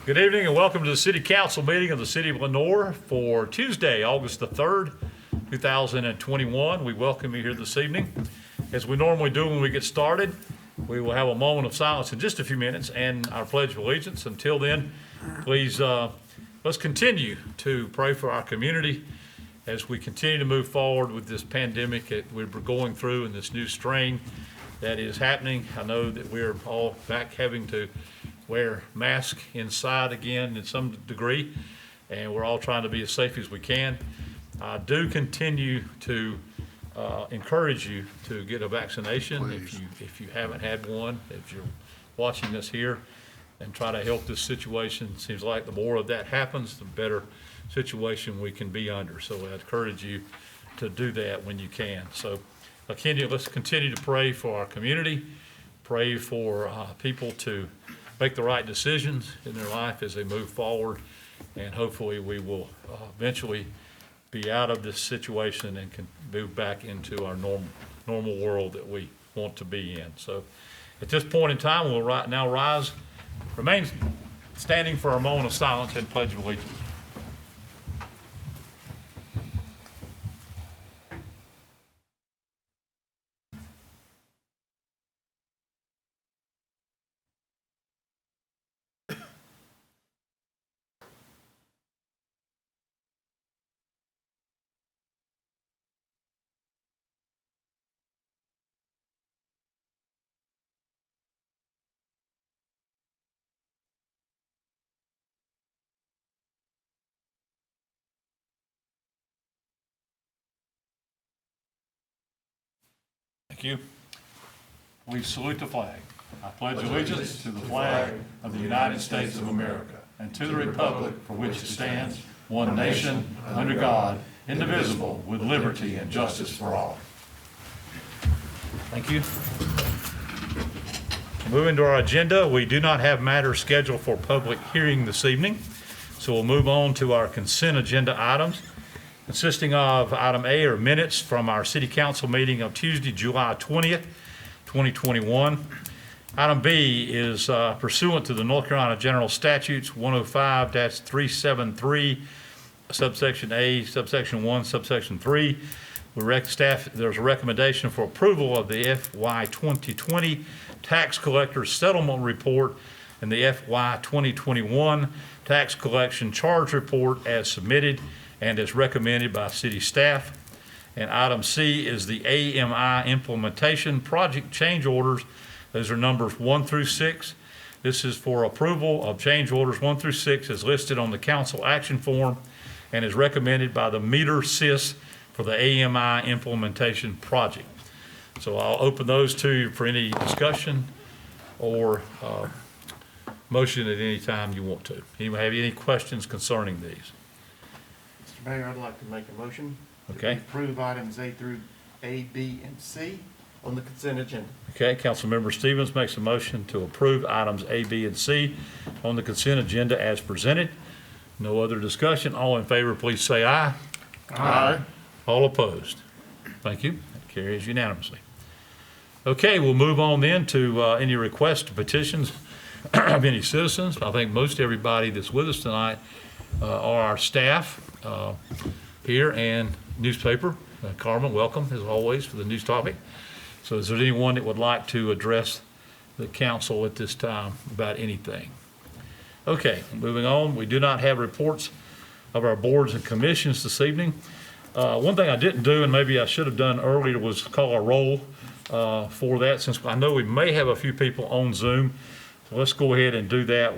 Good evening and welcome to the City Council meeting of the City of Lenoir for Tuesday, August the 3rd, 2021. We welcome you here this evening. As we normally do when we get started, we will have a moment of silence in just a few minutes and our Pledge of Allegiance. Until then, please let's continue to pray for our community as we continue to move forward with this pandemic that we're going through and this new strain that is happening. I know that we're all back having to wear masks inside again in some degree, and we're all trying to be as safe as we can. I do continue to encourage you to get a vaccination if you haven't had one, if you're watching us here, and try to help this situation. It seems like the more of that happens, the better situation we can be under. So I encourage you to do that when you can. So let's continue to pray for our community, pray for people to make the right decisions in their life as they move forward, and hopefully we will eventually be out of this situation and can move back into our normal world that we want to be in. So at this point in time, we'll now remain standing for a moment of silence and Pledge of Allegiance. Thank you. We salute the flag. I pledge allegiance to the flag of the United States of America and to the republic for which it stands, one nation, under God, indivisible, with liberty and justice for all. Thank you. Moving to our agenda, we do not have matters scheduled for public hearing this evening, so we'll move on to our consent agenda items, consisting of item A are minutes from our City Council meeting of Tuesday, July 20th, 2021. Item B is pursuant to the North Carolina General Statutes 105-373, subsection A, subsection 1, subsection 3. There's a recommendation for approval of the FY 2020 Tax Collector Settlement Report and the FY 2021 Tax Collection Charge Report as submitted and is recommended by city staff. And item C is the AMI implementation project change orders. Those are numbers 1 through 6. This is for approval of change orders 1 through 6 as listed on the council action form and is recommended by the MeterSys for the AMI implementation project. So I'll open those to you for any discussion or motion at any time you want to. Anyone have any questions concerning these? Mr. Mayor, I'd like to make a motion. Okay. To approve items A, B, and C on the consent agenda. Okay, Councilmember Stevens makes a motion to approve items A, B, and C on the consent agenda as presented. No other discussion. All in favor, please say aye. Aye. All opposed? Thank you. That carries unanimously. Okay, we'll move on then to any requests to petitions of any citizens. I think most everybody that's with us tonight are our staff here and newspaper. Carmen, welcome as always for the news topic. So is there anyone that would like to address the council at this time about anything? Okay, moving on. We do not have reports of our boards and commissions this evening. One thing I didn't do, and maybe I should have done earlier, was call a roll for that, since I know we may have a few people on Zoom. So let's go ahead and do that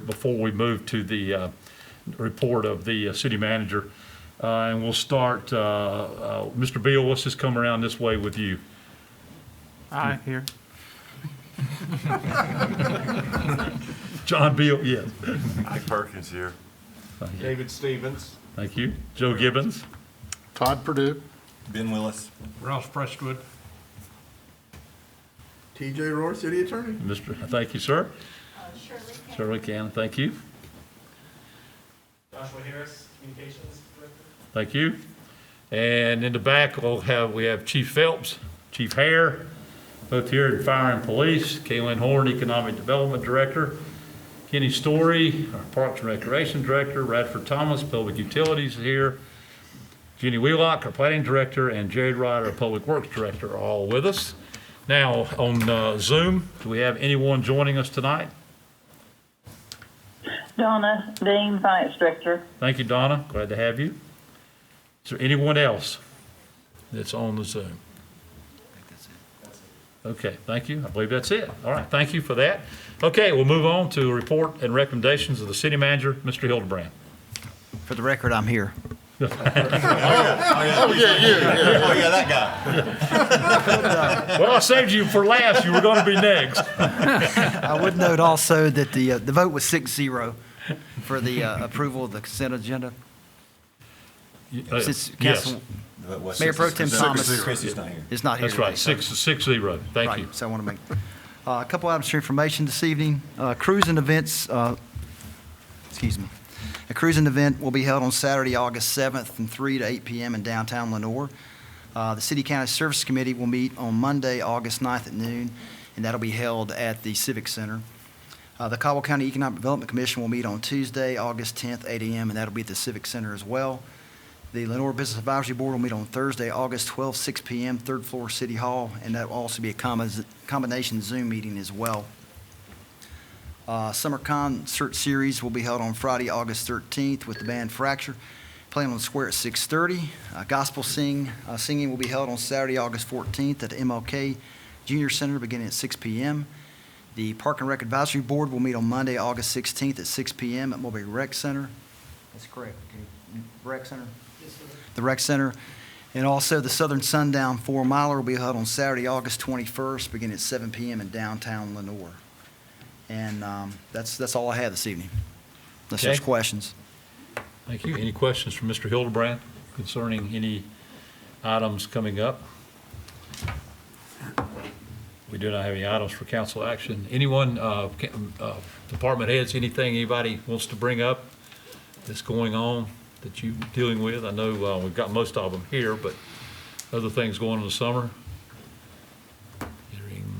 before we move to the report of the city manager. And we'll start, Mr. Beal, let's just come around this way with you. Aye, here. John Beal, yes. Mike Perkins here. David Stevens. Thank you. Joe Gibbons. Todd Purdue. Ben Willis. Ross Prestwood. T.J. Rohr, City Attorney. Thank you, sir. Shirley Shirley Cannon, thank you. Joshua Harris, Communications Director. Thank you. And in the back, we have Chief Phelps, Chief Hare, both here in Fire and Police, Kaylin Horn, Economic Development Director, Kenny Story, our Parks and Recreation Director, Radford Thomas, Public Utilities here, Jenny Wheelock, our Planning Director, and Jared Ryder, our Public Works Director, are all with us. Now, on Zoom, do we have anyone joining us tonight? Donna Dean, Finance Director. Thank you, Donna. Glad to have you. Is there anyone else that's on the Zoom? Okay, thank you. I believe that's it. All right, thank you for that. Okay, we'll move on to report and recommendations of the city manager, Mr. Hildebrand. For the record, I'm here. Oh, yeah, that guy. Well, I saved you for last. You were going to be next. I would note also that the vote was 6-0 for the approval of the consent agenda. Since Yes, Council Mayor Pro Tem Thomas Chrissy's not here. is not here that's right, today, 6-0. Thank right, you. so I want to make a couple items for information this evening. Cruising events, excuse me. A cruising event will be held on Saturday, August 7th from 3 to 8 p.m. in downtown Lenoir. The City County Service Committee will meet on Monday, August 9th at noon, and that'll be held at the Civic Center. The Caldwell County Economic Development Commission will meet on Tuesday, August 10th, 8 a.m., and that'll be at the Civic Center as well. The Lenoir Business Advisory Board will meet on Thursday, August 12th, 6 p.m., third floor City Hall, and that will also be a combination Zoom meeting as well. Summer concert series will be held on Friday, August 13th with the band Fracture, playing on the square at 6:30. Gospel singing will be held on Saturday, August 14th at the MLK Junior Center beginning at 6 p.m. The Park and Rec Advisory Board will meet on Monday, August 16th at 6 p.m. at Mulberry Rec Center. That's correct. Okay. Rec Center? Yes, sir. The Rec Center. And also the Southern Sundown 4-miler will be held on Saturday, August 21st beginning at 7 p.m. in downtown Lenoir. And that's all I have this evening, unless there's Okay. questions. Thank you. Any questions from Mr. Hildebrand concerning any items coming up? We do not have any items for council action. Anyone, department heads, anything anybody wants to bring up that's going on that you're dealing with? I know we've got most of them here, but other things going on in the summer?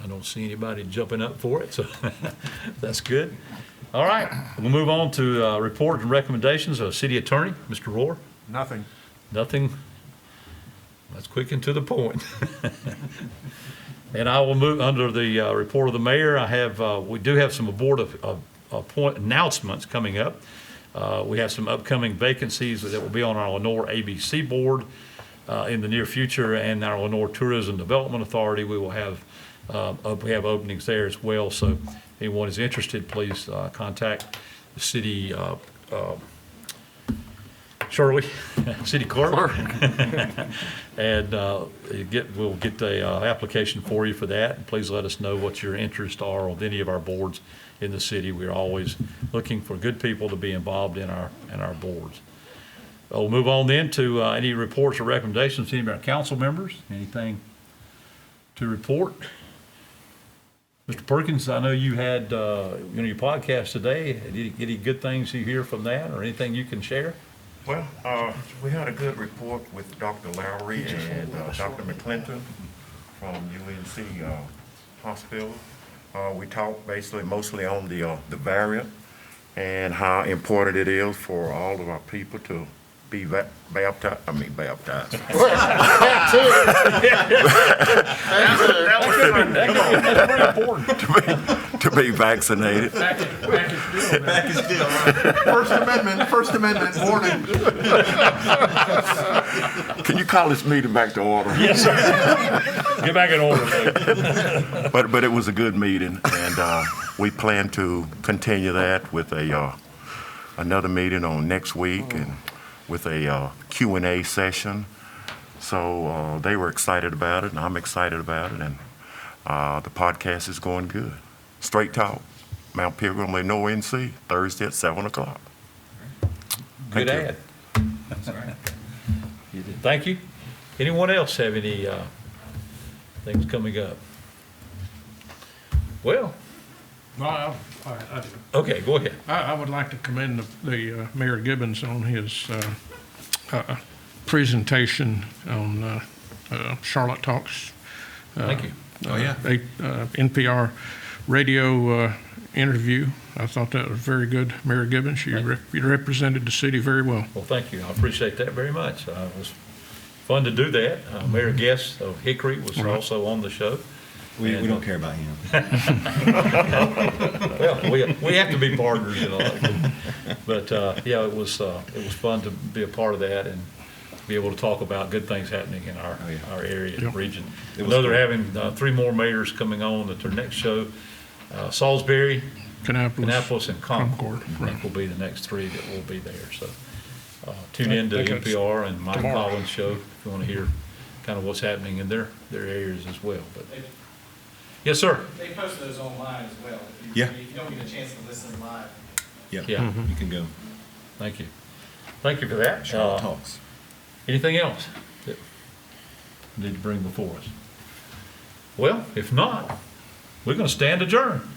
I don't see anybody jumping up for it, so that's good. All right, we'll move on to report and recommendations of City Attorney, Mr. Rohr. Nothing. Nothing. That's quick and to the point. And I will move under the report of the mayor. We do have some board of announcements coming up. We have some upcoming vacancies that will be on our Lenoir ABC board in the near future, and our Lenoir Tourism Development Authority. We will have we have openings there as well. So if anyone is interested, please contact the city Shirley, city clerk, and we'll get the application for you for that. And please let us know what your interests are on any of our boards in the city. We're always looking for good people to be involved in our boards. We'll move on then to any reports or recommendations from any of our council members. Anything to report? Mr. Perkins, I know you had your podcast today. Any good things you hear from that, or anything you can share? Well, we had a good report with Dr. Lowry and Dr. McClinton from UNC Hospital. We talked basically mostly on the variant and how important it is for all of our people to be baptized. That's pretty important. To be vaccinated. First Amendment, warning. Can you call this meeting back to order? Yes, sir. Get back in order. But it was a good meeting, and we plan to continue that with another meeting on next week and with a Q&A session. So they were excited about it, and I'm excited about it, and the podcast is going good. Straight Talk, Mount Pilgrim, Lenoir, NC, Thursday at 7 o'clock. Good Thank you. ad. That's all right. Thank you. Anyone else have any things coming up? Well, No, I do. okay, go ahead. I would like to commend the Mayor Gibbons on his presentation on Charlotte Talks. Thank you. NPR radio interview. I thought that was very good, Mayor Gibbons. You represented the city very well. Well, thank you. I appreciate that very much. It was fun to do that. Mayor Guest of Hickory was also on the show. We don't care about him. Well, we have to be partners, you know. But, yeah, it was fun to be a part of that and be able to talk about good things happening in our area and region. I know they're having 3 more mayors coming on at their next show. Salisbury, Kannapolis, and Concord, I think will be the next 3 that will be there. So tune in to NPR and Mike Collins' show if you want to hear kind of what's happening in their areas as well. But yes, sir. They post those online as well. If Yeah. you don't get a chance to listen live. Yeah, Yeah. you can go. Thank you. Thank you for that. Charlotte Talks. Anything else that we need to bring before us? Well, if not, we're going to stand adjourned.